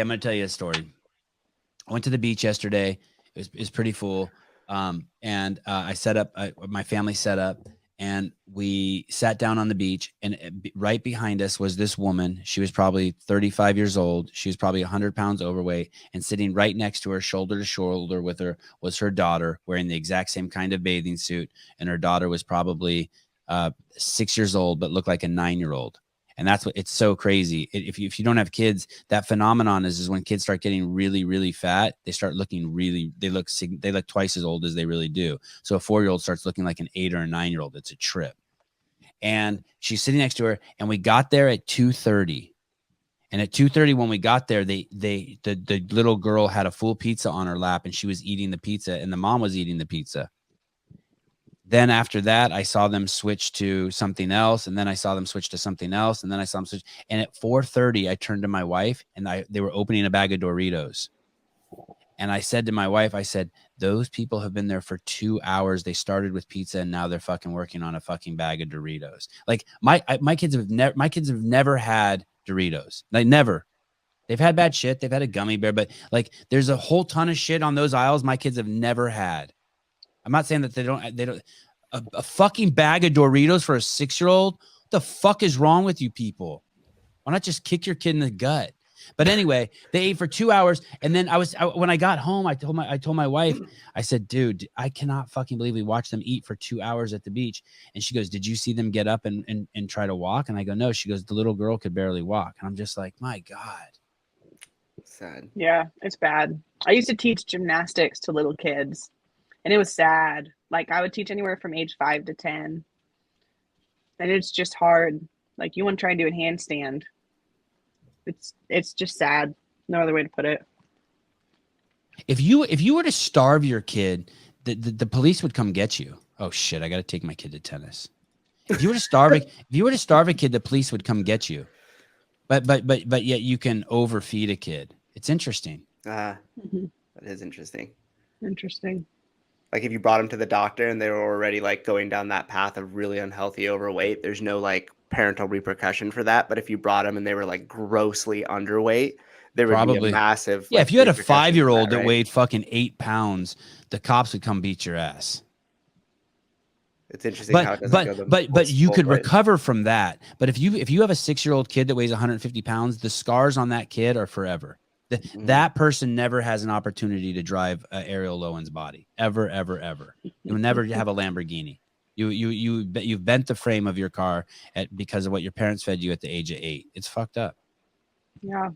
I'm going to tell you a story. I went to the beach yesterday. It was pretty full. I set up, my family set up, and we sat down on the beach, and right behind us was this woman. She was probably 35 years old. She was probably 100 pounds overweight, and sitting right next to her, shoulder to shoulder with her, was her daughter, wearing the exact same kind of bathing suit. And her daughter was probably 6 years old, but looked like a 9-year-old. And that's what, it's so crazy. If you don't have kids, that phenomenon is when kids start getting really, really fat, they start looking they look twice as old as they really do. So a 4-year-old starts looking like an 8 or a 9-year-old. It's a trip. And she's sitting next to her, and we got there at 2:30. And at 2:30, when we got there, the little girl had a full pizza on her lap, and she was eating the pizza, and the mom was eating the pizza. Then after that, I saw them switch to something else. And then I saw them switch to something else. And then I saw them switch. And at 4:30, I turned to my wife, and they were opening a bag of Doritos. And I said to my wife, I said, those people have been there for 2 hours. They started with pizza, and now they're fucking working on a fucking bag of Doritos. Like my kids have never had Doritos. Like never. They've had bad shit. They've had a gummy bear, but like there's a whole ton of shit on those aisles my kids have never had. I'm not saying that they don't a fucking bag of Doritos for a 6-year-old. What the fuck is wrong with you people? Why not just kick your kid in the gut? But anyway, they ate for 2 hours. And then when I got home, I told my wife, I said, dude, I cannot fucking believe we watched them eat for 2 hours at the beach. And she goes, did you see them get up and try to walk? And I go, no. She goes, the little girl could barely walk. And I'm just like, my God. Sad. Yeah, it's bad. I used to teach gymnastics to little kids. And it was sad. Like I would teach anywhere from age 5 to 10. And it's just hard. Like you want to try and do a handstand. It's just sad. No other way to put it. If you were to starve your kid, the police would come get you. Oh shit, I got to take my kid to tennis. If you were to starve a kid, the police would come get you. But yet you can overfeed a kid. It's interesting. That is interesting. Interesting. Like if you brought them to the doctor and they were already like going down that path of really unhealthy overweight, there's no like parental repercussion for that. But if you brought them and they were like grossly underweight, there would be a massive. Yeah, like, if you had a 5-year-old that right? weighed fucking 8 pounds, the cops would come beat your ass. It's interesting how it doesn't go but you could ways. recover from that. But if you have a 6-year-old kid that weighs 150 pounds, the scars on that kid are forever. That person never has an opportunity to drive Ariel Lowen's body ever. You will never have a Lamborghini. You've bent the frame of your car because of what your parents fed you at the age of 8. It's fucked up. Yeah.